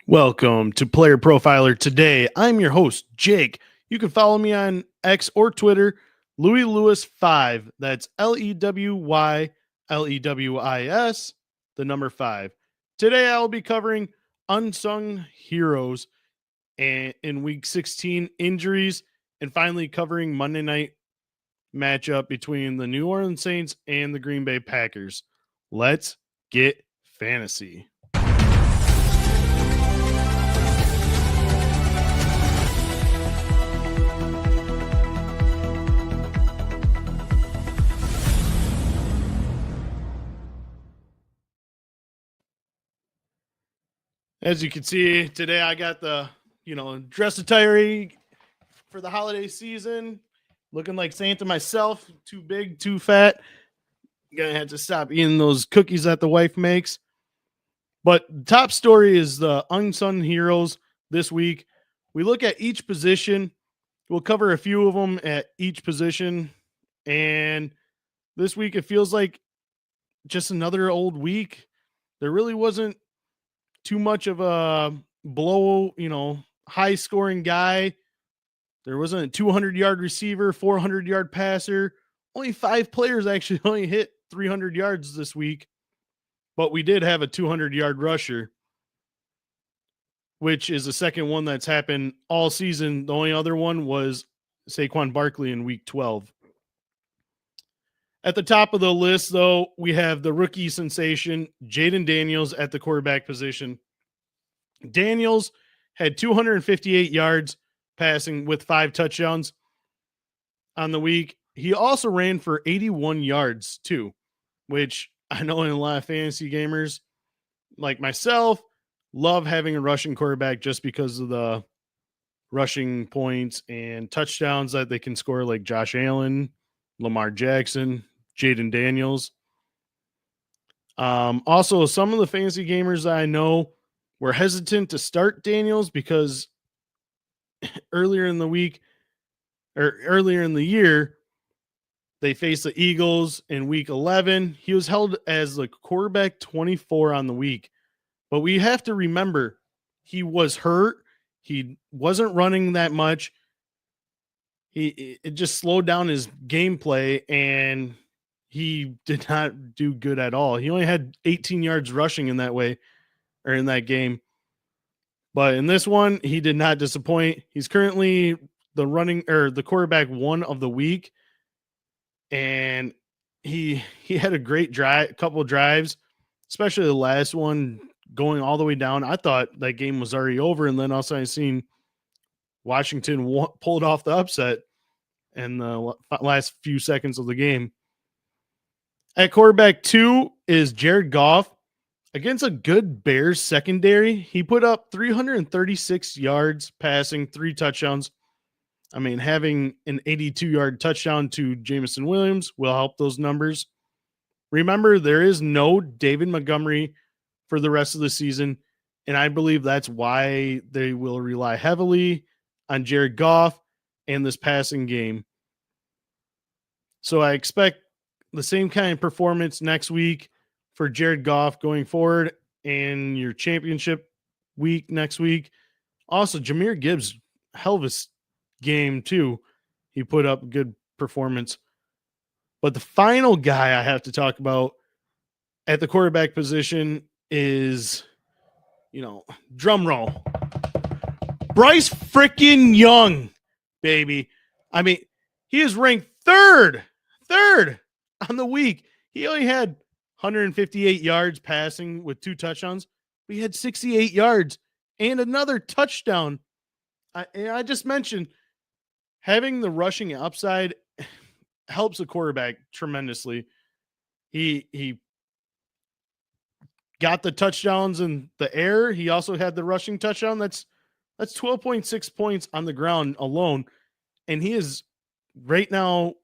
Welcome to Player Profiler. Today, I'm your host, Jake. You can follow me on X or Twitter, Louis Lewis 5. That's LEWYLEWIS, the number 5. Today, I will be covering Unsung Heroes and in Week 16 injuries, and finally covering Monday night matchup between the New Orleans Saints and the Green Bay Packers. Let's get fantasy. As you can see, today I got the, dress attire for the holiday season. Looking like Santa myself. Too big, too fat. Gonna have to stop eating those cookies that the wife makes. But the top story is the Unsung Heroes this week. We look at each position. We'll cover a few of them at each position. And this week it feels like just another old week. There really wasn't too much of a high scoring guy. There wasn't a 200-yard receiver, 400-yard passer. Only 5 players actually only hit 300 yards this week. But we did have a 200-yard rusher, which is the second one that's happened all season. The only other one was Saquon Barkley in week 12. At the top of the list, though, we have the rookie sensation, Jaden Daniels, at the quarterback position. Daniels had 258 yards passing with 5 touchdowns on the week. He also ran for 81 yards, too, which I know in a lot of fantasy gamers like myself love having a rushing quarterback just because of the rushing points and touchdowns that they can score, like Josh Allen, Lamar Jackson, Jaden Daniels. Also, some of the fantasy gamers I know were hesitant to start Daniels because earlier in the year, they faced the Eagles in week 11. He was held as the quarterback 24 on the week. But we have to remember, he was hurt. He wasn't running that much. It just slowed down his gameplay, and he did not do good at all. He only had 18 yards rushing in that game. But in this one, he did not disappoint. He's currently the quarterback 1 of the week. And he had a great couple drives, especially the last one going all the way down. I thought that game was already over, and then also I seen Washington pulled off the upset in the last few seconds of the game. At quarterback 2 is Jared Goff. Against a good Bears secondary, he put up 336 yards passing, 3 touchdowns. I mean, having an 82-yard touchdown to Jameson Williams will help those numbers. Remember, there is no David Montgomery for the rest of the season, and I believe that's why they will rely heavily on Jared Goff and this passing game. So I expect the same kind of performance next week for Jared Goff going forward in your championship week next week. Also, Jahmyr Gibbs, hell of a game too. He put up a good performance. But the final guy I have to talk about at the quarterback position is, drum roll, Bryce freaking Young, baby. I mean, he is ranked third on the week. He only had 158 yards passing with 2 touchdowns. But he had 68 yards and another touchdown. I just mentioned having the rushing upside helps a quarterback tremendously. He got the touchdowns in the air. He also had the rushing touchdown. That's 12.6 points on the ground alone. And he is right now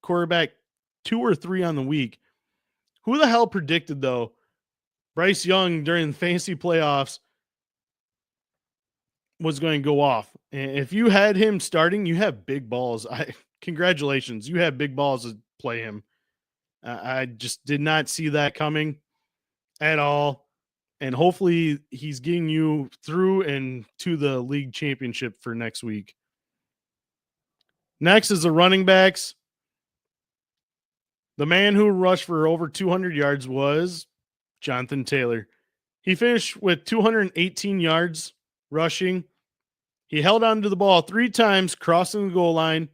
quarterback 2 or 3 on the week. Who the hell predicted, though, Bryce Young during the fantasy playoffs was going to go off? And if you had him starting, you have big balls. Congratulations. You have big balls to play him. I just did not see that coming at all. and hopefully he's getting you through and to the league championship for next week. Next is the running backs. The man who rushed for over 200 yards was Jonathan Taylor. He finished with 218 yards rushing. He held on to the ball 3 times, crossing the goal line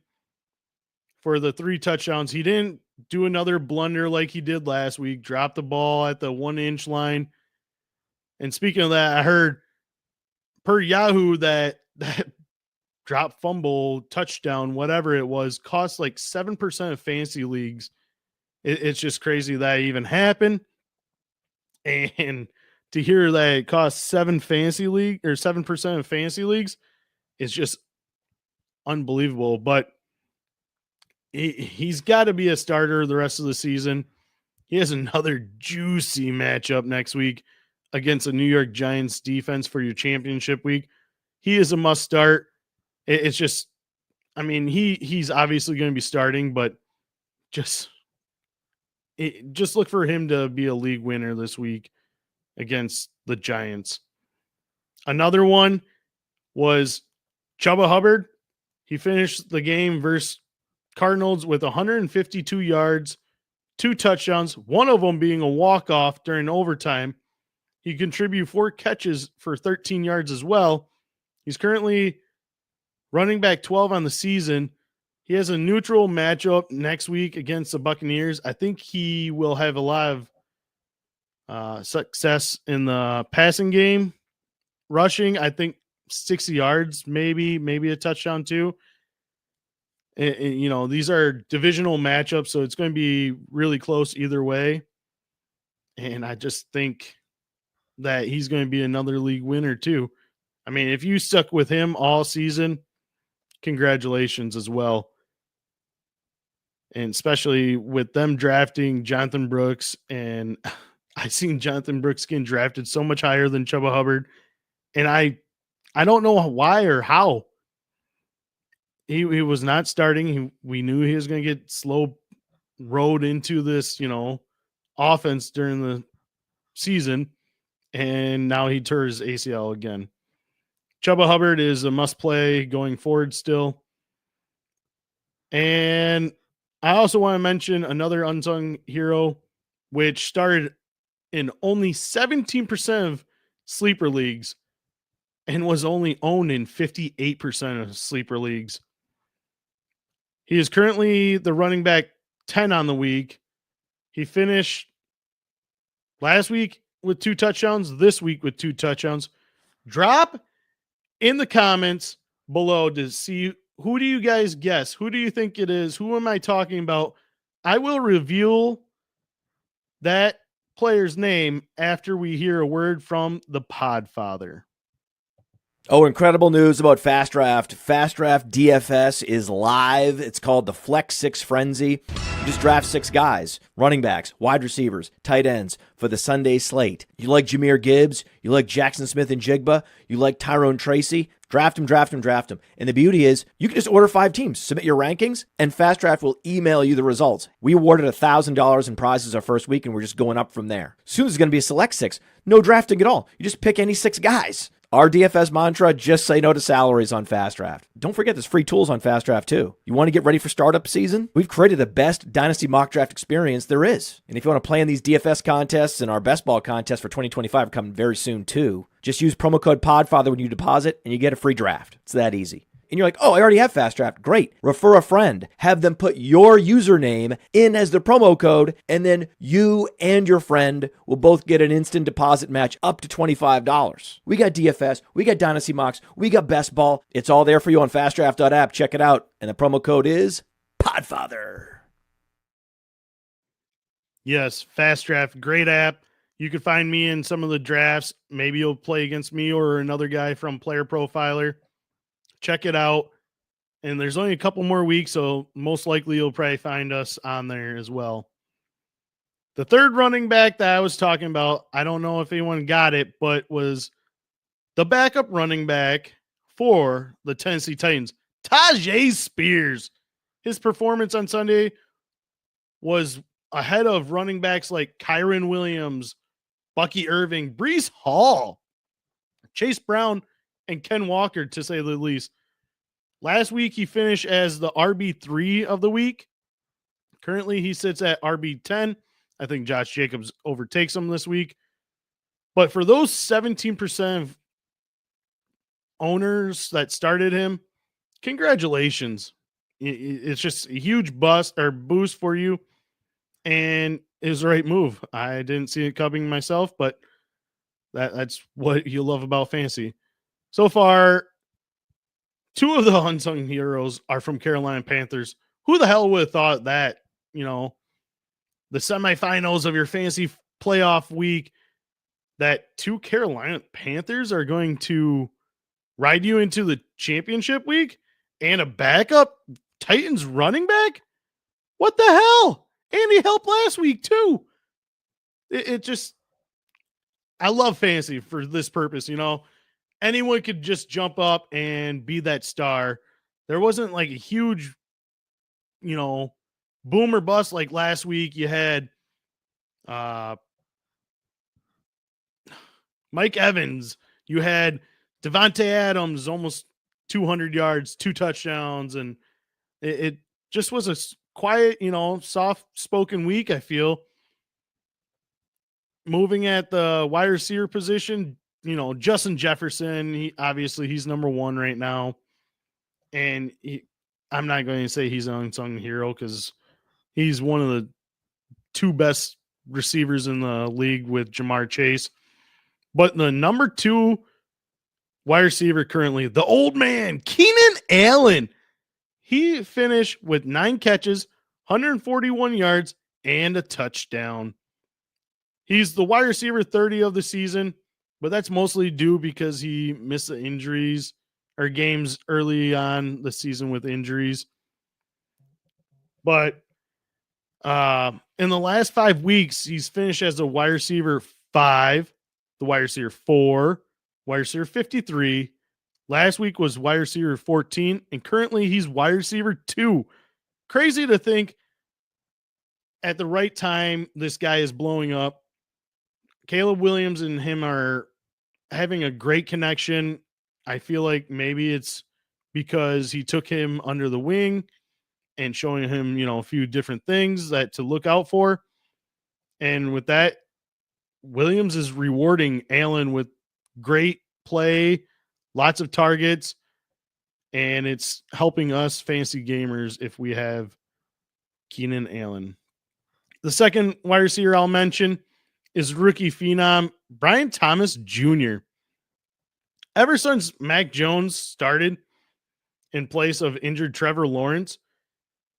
for the 3 touchdowns. He didn't do another blunder like he did last week, drop the ball at the 1-inch line. And speaking of that, I heard per Yahoo that drop, fumble, touchdown, whatever it was, cost like 7% of fantasy leagues. It's just crazy that even happened. And to hear that it costs 7% of fantasy leagues is just unbelievable. But he's got to be a starter the rest of the season. He has another juicy matchup next week against the New York Giants defense for your championship week. He is a must start. It's just, I mean, he's obviously going to be starting, but just look for him to be a league winner this week against the Giants. Another one was Chuba Hubbard. He finished the game versus Cardinals with 152 yards, 2 touchdowns, one of them being a walk-off during overtime. He contributed 4 catches for 13 yards as well. He's currently running back 12 on the season. He has a neutral matchup next week against the Buccaneers. I think he will have a lot of success in the passing game. Rushing, I think 60 yards, maybe a touchdown too. And, these are divisional matchups, so it's going to be really close either way. And I just think that he's going to be another league winner too. I mean, if you stuck with him all season, congratulations as well. And especially with them drafting Jonathan Brooks, and I've seen Jonathan Brooks getting drafted so much higher than Chuba Hubbard. And I don't know why or how. He was not starting. We knew he was going to get slow rode into this, offense during the season. And now he tore his ACL again. Chuba Hubbard is a must play going forward still. And I also want to mention another unsung hero, which started in only 17% of sleeper leagues and was only owned in 58% of sleeper leagues. He is currently the running back 10 on the week. He finished last week with 2 touchdowns, this week with 2 touchdowns. Drop in the comments below to see, who do you guys guess? Who do you think it is? Who am I talking about? I will reveal that player's name after we hear a word from the Podfather. Oh, incredible news about Fast Draft. Fast Draft DFS is live. It's called the Flex 6 Frenzy. You just draft 6 guys, running backs, wide receivers, tight ends for the Sunday slate. You like Jahmyr Gibbs? You like Jackson Smith and Jigba? You like Tyrone Tracy? Draft him. And the beauty is you can just order 5 teams, submit your rankings, and Fast Draft will email you the results. We awarded $1,000 in prizes our first week, and we're just going up from there. Soon there's going to be a select 6. No drafting at all. You just pick any 6 guys. Our DFS mantra, just say no to salaries on Fast Draft. Don't forget there's free tools on Fast Draft too. You want to get ready for startup season? We've created the best Dynasty mock draft experience there is. And if you want to play in these DFS contests, and our best ball contest for 2025 coming very soon too, just use promo code PODFATHER when you deposit and you get a free draft. It's that easy. And you're like, oh, I already have Fast Draft. Great. Refer a friend. Have them put your username in as the promo code, and then you and your friend will both get an instant deposit match up to $25. We got DFS. We got Dynasty Mocks. We got Best Ball. It's all there for you on fastdraft.app. Check it out. And the promo code is PODFATHER. Yes, Fast Draft, great app. You can find me in some of the drafts. Maybe you'll play against me or another guy from Player Profiler. Check it out. And there's only a couple more weeks, so most likely you'll probably find us on there as well. The third running back that I was talking about, I don't know if anyone got it, but was the backup running back for the Tennessee Titans, Tyjae Spears. His performance on Sunday was ahead of running backs like Kyron Williams, Bucky Irving, Brees Hall, Chase Brown, and Ken Walker, to say the least. Last week, he finished as the RB3 of the week. Currently, he sits at RB10. I think Josh Jacobs overtakes him this week. But for those 17% of owners that started him, congratulations. It's just a huge boost for you. And it was the right move. I didn't see it coming myself, but that's what you love about fantasy. So far, 2 of the unsung heroes are from Carolina Panthers. Who the hell would have thought that, the semifinals of your fantasy playoff week, that 2 Carolina Panthers are going to ride you into the championship week and a backup Titans running back? What the hell? And he helped last week too. It just, I love fantasy for this purpose. Anyone could just jump up and be that star. There wasn't like a huge, boom or bust like last week. You had Mike Evans. You had Devontae Adams, almost 200 yards, 2 touchdowns. And it just was a quiet, soft-spoken week, I feel. Moving at the wide receiver position, Justin Jefferson, he's number 1 right now. And I'm not going to say he's an unsung hero because he's one of the 2 best receivers in the league with Jamar Chase. But the number 2 wide receiver currently, the old man, Keenan Allen. He finished with 9 catches, 141 yards, and a touchdown. He's the wide receiver 30 of the season, but that's mostly due because he missed the injuries or games early on the season with injuries. But in the last 5 weeks, he's finished as a wide receiver 5, the wide receiver 4, wide receiver 53. Last week was wide receiver 14, and currently he's wide receiver 2. Crazy to think at the right time this guy is blowing up. Caleb Williams and him are having a great connection. I feel like maybe it's because he took him under the wing and showing him, a few different things that to look out for. And with that, Williams is rewarding Allen with great play, lots of targets, and it's helping us fantasy gamers if we have Keenan Allen. The second wide receiver I'll mention is rookie phenom Brian Thomas Jr. Ever since Mac Jones started in place of injured Trevor Lawrence,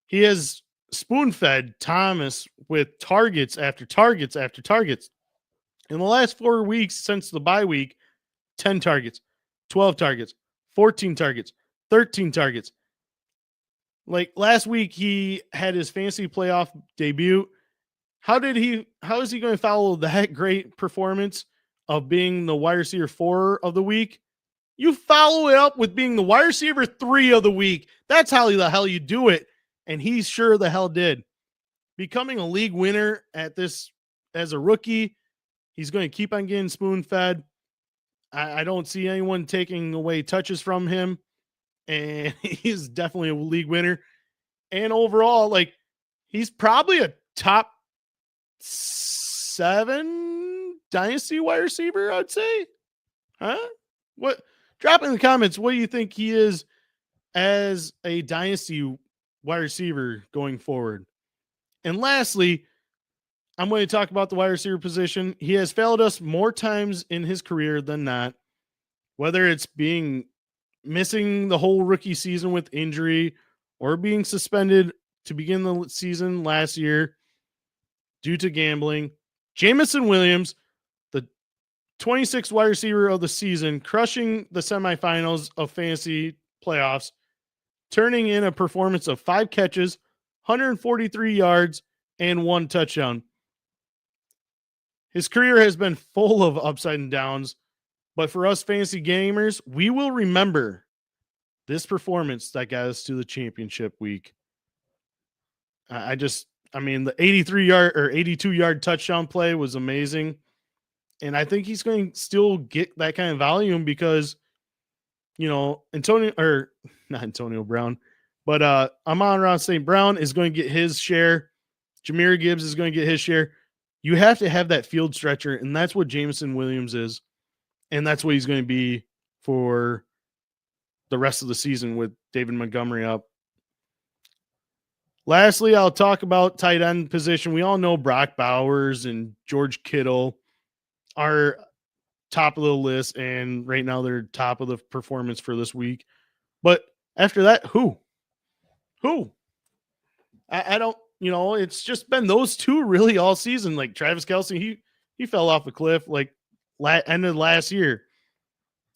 he has spoon-fed Thomas with targets after targets after targets. In the last 4 weeks since the bye week, 10 targets, 12 targets, 14 targets, 13 targets. Like last week, he had his fantasy playoff debut. How is he going to follow that great performance of being the wide receiver 4 of the week? You follow it up with being the wide receiver 3 of the week. That's how the hell you do it. And he sure the hell did. Becoming a league winner at this as a rookie, he's going to keep on getting spoon-fed. I don't see anyone taking away touches from him. And he's definitely a league winner. And overall, he's probably a top 7 dynasty wide receiver, I'd say. Huh? What? Drop in the comments what do you think he is as a dynasty wide receiver going forward. And lastly, I'm going to talk about the wide receiver position. He has failed us more times in his career than not, whether it's missing the whole rookie season with injury or being suspended to begin the season last year due to gambling. Jamison Williams, the 26th wide receiver of the season, crushing the semifinals of fantasy playoffs, turning in a performance of 5 catches, 143 yards, and 1 touchdown. His career has been full of upside and downs, but for us fantasy gamers, we will remember this performance that got us to the championship week. The 83-yard or 82-yard touchdown play was amazing. And I think he's going to still get that kind of volume because, not Antonio Brown, but Amon-Ra St. Brown is going to get his share. Jahmyr Gibbs is going to get his share. You have to have that field stretcher, and that's what Jameson Williams is. And that's what he's going to be for the rest of the season with David Montgomery up. Lastly, I'll talk about tight end position. We all know Brock Bowers and George Kittle are top of the list, and right now they're top of the performance for this week. But after that, who? I don't, it's just been those two really all season. Like Travis Kelce, he fell off a cliff like end of last year.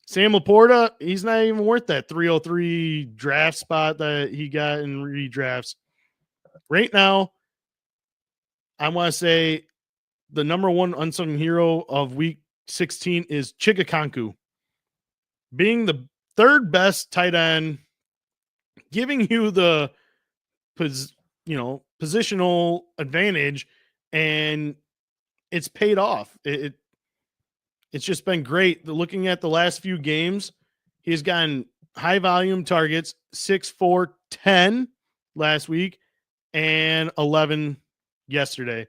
Sam Laporta, he's not even worth that 303 draft spot that he got in redrafts. Right now, I want to say the number one unsung hero of week 16 is Chigakonku. Being the third best tight end, giving you the positional advantage, and it's paid off. It's just been great. Looking at the last few games, he's gotten high volume targets, 6, 4, 10 last week, and 11 yesterday.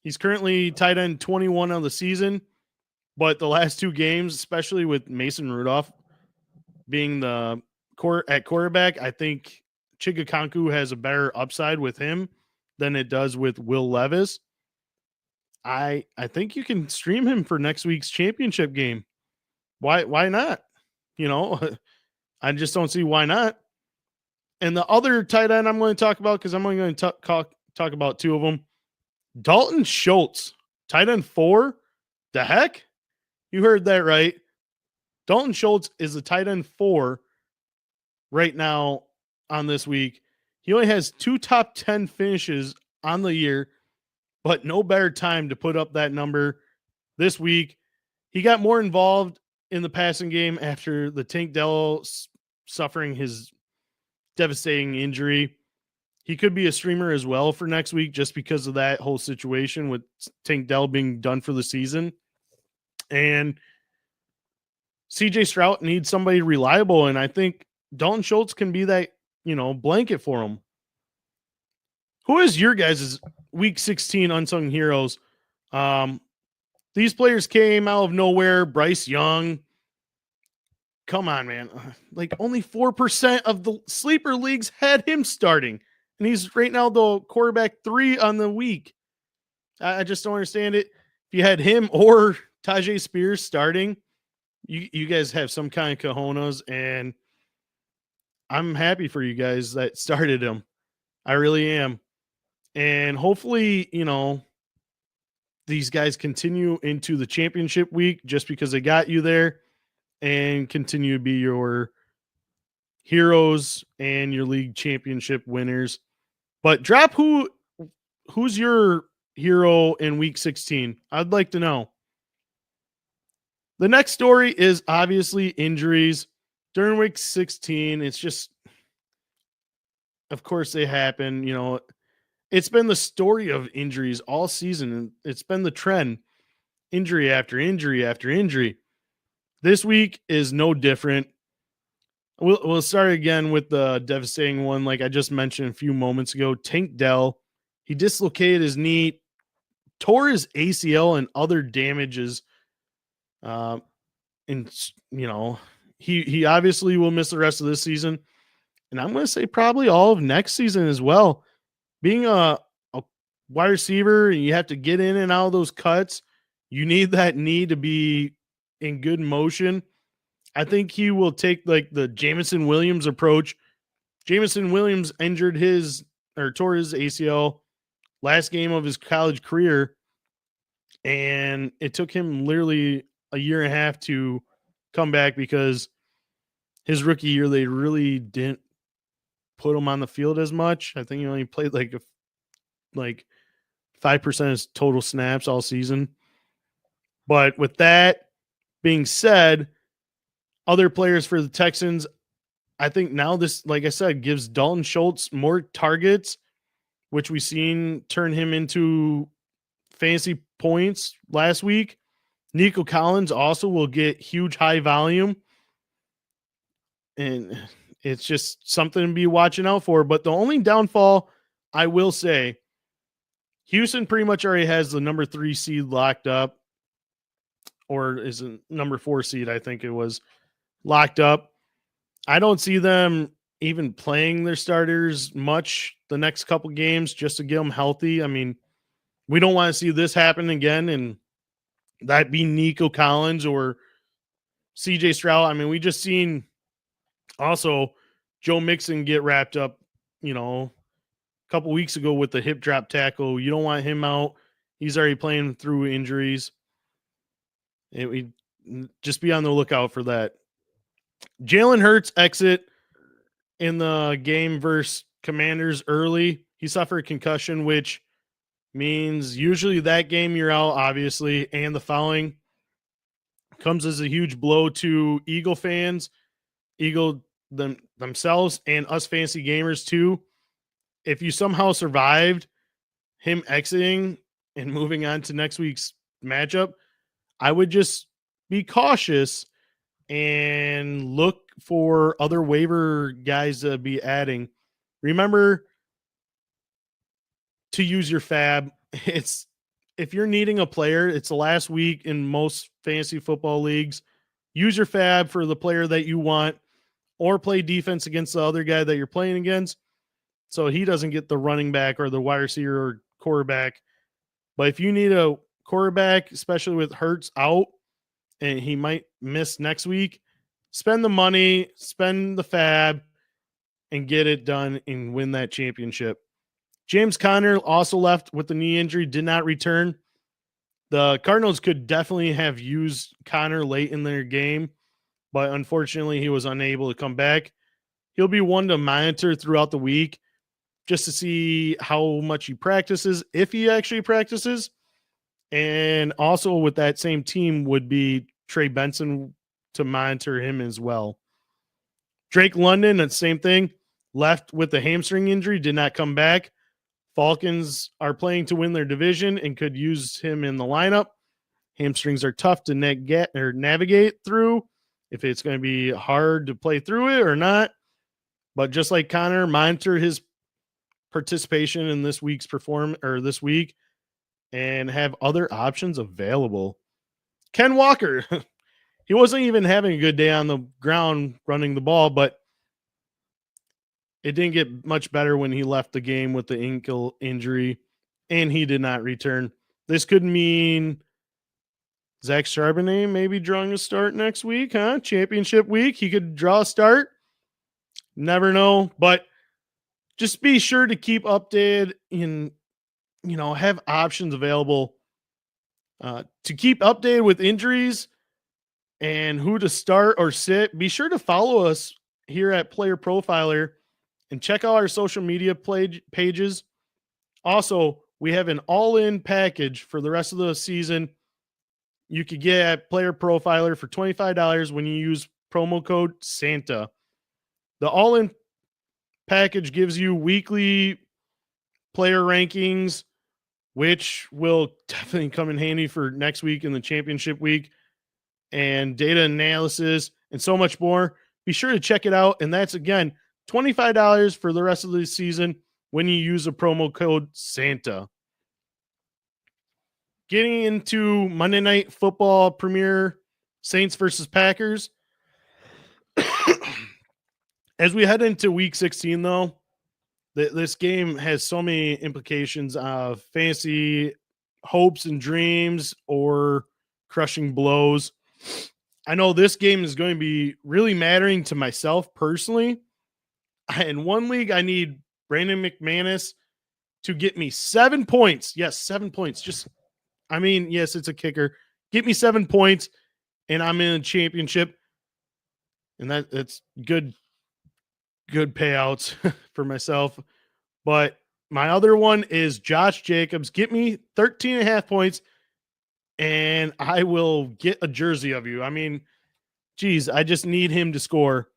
He's currently tight end 21 of the season, but the last two games, especially with Mason Rudolph being the at quarterback, I think Chigakonku has a better upside with him than it does with Will Levis. I think you can stream him for next week's championship game. Why not? I just don't see why not. And the other tight end I'm going to talk about, because I'm only going to talk about two of them. Dalton Schultz, tight end 4. The heck? You heard that right. Dalton Schultz is the tight end 4 right now on this week. He only has 2 top 10 finishes on the year, but no better time to put up that number this week. He got more involved in the passing game after the Tank Dell suffering his devastating injury. He could be a streamer as well for next week just because of that whole situation with Tank Dell being done for the season. And CJ Stroud needs somebody reliable, and I think Dalton Schultz can be that, blanket for him. Who is your guys' week 16 unsung heroes? These players came out of nowhere. Bryce Young. Come on, man. Like only 4% of the sleeper leagues had him starting. And he's right now the quarterback 3 on the week. I just don't understand it. If you had him or Tajay Spears starting, you guys have some kind of cojones, and I'm happy for you guys that started him. I really am. And hopefully, these guys continue into the championship week just because they got you there and continue to be your heroes and your league championship winners. But drop who's your hero in week 16? I'd like to know. The next story is obviously injuries during week 16. It's just, of course they happen, It's been the story of injuries all season, and it's been the trend. Injury after injury after injury. This week is no different. We'll start again with the devastating one, like I just mentioned a few moments ago. Tank Dell, he dislocated his knee, tore his ACL and other damages. And he obviously will miss the rest of this season, and I'm going to say probably all of next season as well. Being a wide receiver, and you have to get in and out of those cuts, you need that knee to be in good motion. I think he will take like the Jameson Williams approach. Jameson Williams tore his ACL last game of his college career, and it took him literally a year and a half to come back because his rookie year they really didn't put him on the field as much. I think he only played like 5% of his total snaps all season. But with that being said, other players for the Texans, I think now this, like I said, gives Dalton Schultz more targets, which we've seen turn him into fantasy points last week. Nico Collins also will get huge high volume. And it's just something to be watching out for. But the only downfall, I will say, Houston pretty much already has the number 3 seed locked up, or is a number 4 seed, I think it was, locked up. I don't see them even playing their starters much the next couple games just to get them healthy. I mean, we don't want to see this happen again, and that be Nico Collins or CJ Stroud. I mean, we just seen also Joe Mixon get wrapped up, a couple weeks ago with the hip drop tackle. You don't want him out. He's already playing through injuries. And we just be on the lookout for that. Jalen Hurts exit in the game versus Commanders early. He suffered a concussion, which means usually that game you're out, obviously, and the following comes as a huge blow to Eagle fans, themselves, and us fantasy gamers too. If you somehow survived him exiting and moving on to next week's matchup, I would just be cautious and look for other waiver guys to be adding. Remember to use your fab. It's if you're needing a player, it's the last week in most fantasy football leagues. Use your fab for the player that you want, or play defense against the other guy that you're playing against, so he doesn't get the running back or the wide receiver or quarterback. But if you need a quarterback, especially with Hurts out and he might miss next week, spend the money, spend the fab, and get it done and win that championship. James Conner also left with the knee injury, did not return. The Cardinals could definitely have used Conner late in their game, but unfortunately he was unable to come back. He'll be one to monitor throughout the week just to see how much he practices, if he actually practices. And also with that same team would be Trey Benson to monitor him as well. Drake London, the same thing, left with a hamstring injury, did not come back. Falcons are playing to win their division and could use him in the lineup. Hamstrings are tough to navigate through, if it's going to be hard to play through it or not. But just like Connor, monitor his participation in this week's this week and have other options available. Ken Walker, he wasn't even having a good day on the ground running the ball, but it didn't get much better when he left the game with the ankle injury, and he did not return. This could mean Zach Charbonnet maybe drawing a start next week, huh? Championship week. He could draw a start. Never know. But just be sure to keep updated and, have options available to keep updated with injuries and who to start or sit. Be sure to follow us here at Player Profiler and check out our social media pages. Also, we have an all-in package for the rest of the season. You could get at Player Profiler for $25 when you use promo code Santa. The all-in package gives you weekly player rankings, which will definitely come in handy for next week in the championship week, and data analysis and so much more. Be sure to check it out. And that's, again, $25 for the rest of the season when you use a promo code Santa. Getting into Monday Night Football premiere, Saints versus Packers. As we head into week 16, though, this game has so many implications of fantasy hopes and dreams or crushing blows. I know this game is going to be really mattering to myself personally. In one league, I need Brandon McManus to get me 7 points. Yes, 7 points. Yes, it's a kicker. Get me 7 points, and I'm in a championship. And that's good payouts for myself. But my other one is Josh Jacobs. Get me 13.5 points, and I will get a jersey of you. I just need him to score,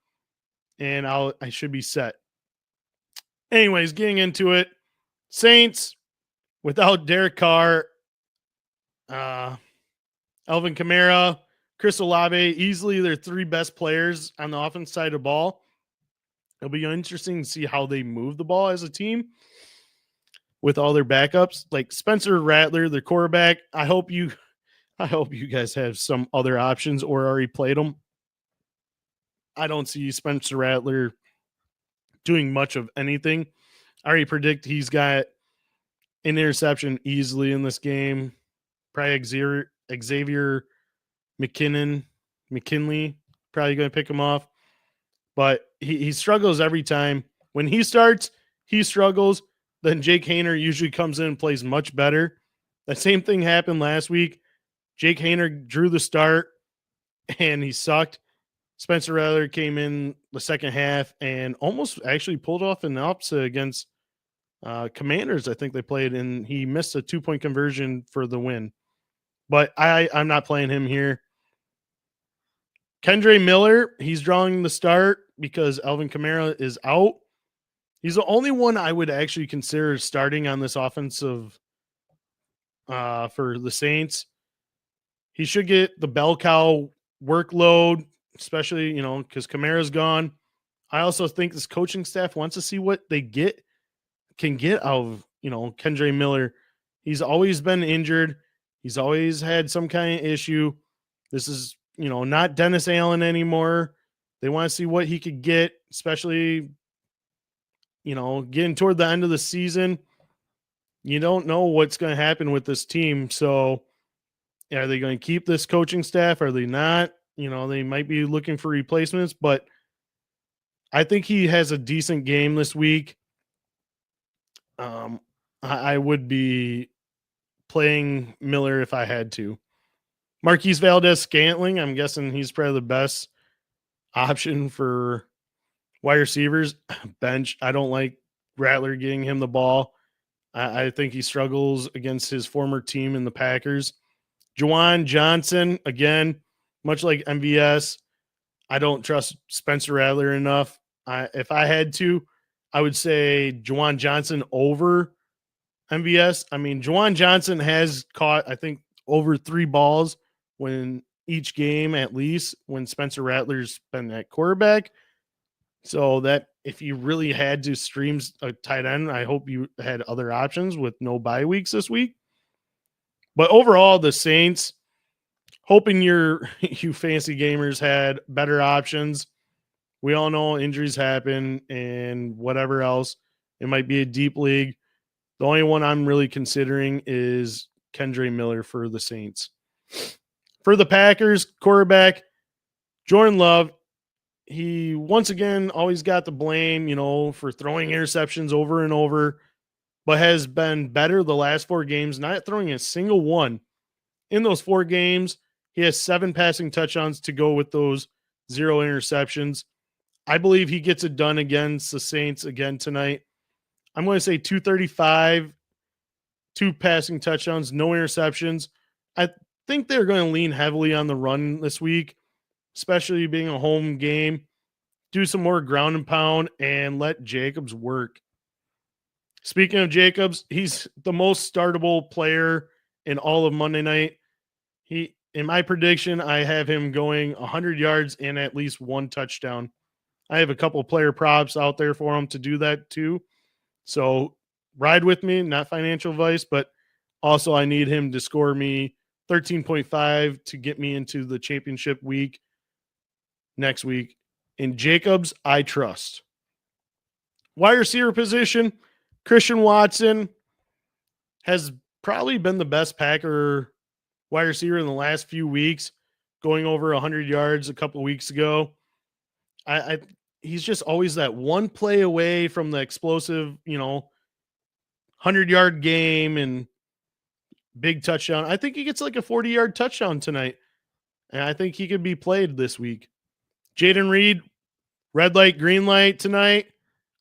and I should be set. Anyways, getting into it. Saints, without Derek Carr, Alvin Kamara, Chris Olave, easily their three best players on the offense side of the ball. It'll be interesting to see how they move the ball as a team with all their backups. Like Spencer Rattler, the quarterback. I hope you guys have some other options or already played them. I don't see Spencer Rattler doing much of anything. I already predict he's got an interception easily in this game. Probably Xavier McKinley, probably going to pick him off. But he struggles every time. When he starts, he struggles. Then Jake Haener usually comes in and plays much better. The same thing happened last week. Jake Haener drew the start, and he sucked. Spencer Rattler came in the second half and almost actually pulled off an upset against Commanders. I think they played, and he missed a 2-point conversion for the win. But I'm not playing him here. Kendre Miller, he's drawing the start because Alvin Kamara is out. He's the only one I would actually consider starting on this offensive for the Saints. He should get the bell cow workload, especially, because Kamara's gone. I also think this coaching staff wants to see what they can get out of, Kendre Miller. He's always been injured. He's always had some kind of issue. This is, not Dennis Allen anymore. They want to see what he could get, especially, getting toward the end of the season. You don't know what's going to happen with this team. So are they going to keep this coaching staff? Are they not? They might be looking for replacements, but I think he has a decent game this week. I would be playing Miller if I had to. Marquise Valdez-Scantling, I'm guessing he's probably the best option for wide receivers. Bench. I don't like Rattler getting him the ball. I think he struggles against his former team in the Packers. Juwan Johnson, again, much like MVS, I don't trust Spencer Rattler enough. If I had to, I would say Juwan Johnson over MVS. I mean, Juwan Johnson has caught, I think, over 3 balls when each game, at least, when Spencer Rattler's been at quarterback. So that if you really had to stream a tight end, I hope you had other options with no bye weeks this week. But overall, the Saints, hoping you fantasy gamers had better options. We all know injuries happen and whatever else. It might be a deep league. The only one I'm really considering is Kendre Miller for the Saints. For the Packers, quarterback, Jordan Love, he once again always got the blame, for throwing interceptions over and over, but has been better the last 4 games, not throwing a single one. In those 4 games, he has 7 passing touchdowns to go with those 0 interceptions. I believe he gets it done against the Saints again tonight. I'm going to say 235, 2 passing touchdowns, no interceptions. I think they're going to lean heavily on the run this week, especially being a home game. Do some more ground and pound and let Jacobs work. Speaking of Jacobs, he's the most startable player in all of Monday night. In my prediction, I have him going 100 yards and at least 1 touchdown. I have a couple of player props out there for him to do that too. So ride with me, not financial advice, but also I need him to score me 13.5 to get me into the championship week next week. In Jacobs, I trust. Wide receiver position, Christian Watson has probably been the best Packer wide receiver in the last few weeks, going over 100 yards a couple of weeks ago. He's just always that one play away from the explosive, 100-yard game and big touchdown. I think he gets like a 40-yard touchdown tonight, and I think he could be played this week. Jaden Reed, red light, green light tonight.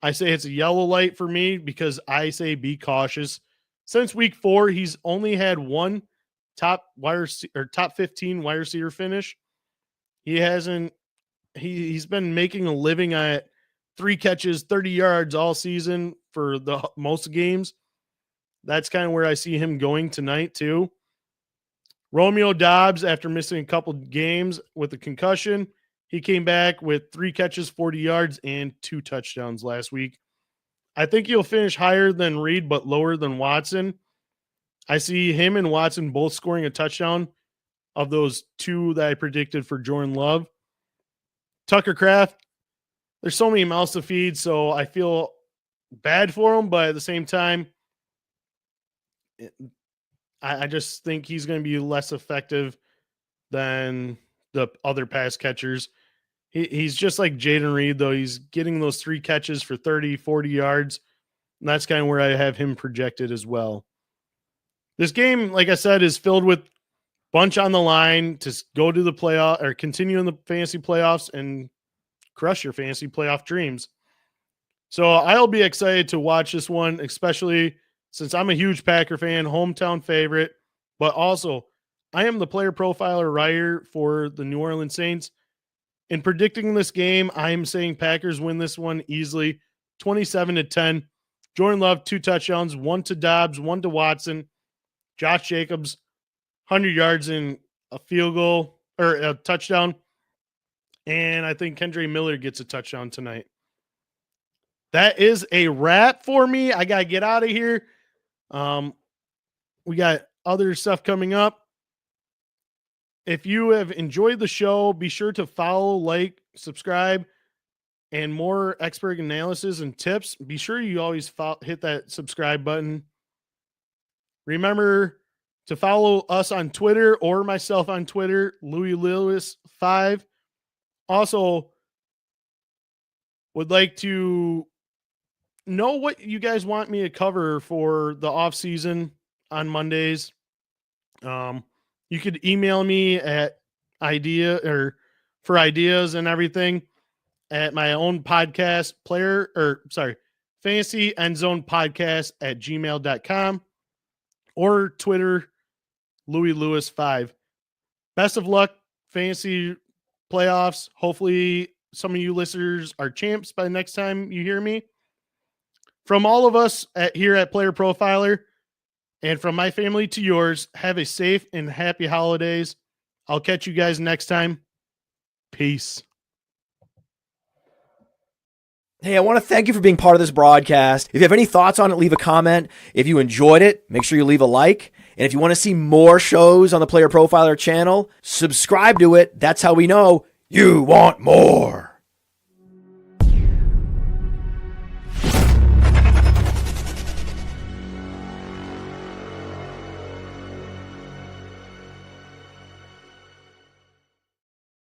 I say it's a yellow light for me because I say be cautious. Since week 4, he's only had 1 top 15 wide receiver finish. He's been making a living at 3 catches, 30 yards all season for the most games. That's kind of where I see him going tonight too. Romeo Dobbs, after missing a couple games with a concussion, he came back with 3 catches, 40 yards, and 2 touchdowns last week. I think he'll finish higher than Reed, but lower than Watson. I see him and Watson both scoring a touchdown of those 2 that I predicted for Jordan Love. Tucker Kraft, there's so many mouths to feed, so I feel bad for him, but at the same time, I just think he's going to be less effective than the other pass catchers. He's just like Jaden Reed, though. He's getting those 3 catches for 30, 40 yards. And that's kind of where I have him projected as well. This game, like I said, is filled with bunch on the line to go to the playoff or continue in the fantasy playoffs and crush your fantasy playoff dreams. So I'll be excited to watch this one, especially since I'm a huge Packer fan, hometown favorite, but also I am the player profiler writer for the New Orleans Saints. In predicting this game, I am saying Packers win this one easily, 27-10. Jordan Love, 2 touchdowns, 1 to Dobbs, 1 to Watson. Josh Jacobs, 100 yards and a field goal or a touchdown. And I think Kendre Miller gets a touchdown tonight. That is a wrap for me. I got to get out of here. We got other stuff coming up. If you have enjoyed the show, be sure to follow, like, subscribe, and more expert analysis and tips. Be sure you always hit that subscribe button. Remember to follow us on Twitter or myself on Twitter, Louis Lewis 5. Also, would like to know what you guys want me to cover for the off season on Mondays. You could email me at for ideas and everything at my own podcast fantasy endzone podcast at gmail.com or Twitter, Louis Lewis 5. Best of luck, fantasy playoffs. Hopefully some of you listeners are champs by the next time you hear me. From all of us here at Player Profiler, and from my family to yours, have a safe and happy holidays. I'll catch you guys next time. Peace. Hey, I want to thank you for being part of this broadcast. If you have any thoughts on it, leave a comment. If you enjoyed it, make sure you leave a like. And if you want to see more shows on the Player Profiler channel, subscribe to it. That's how we know you want more.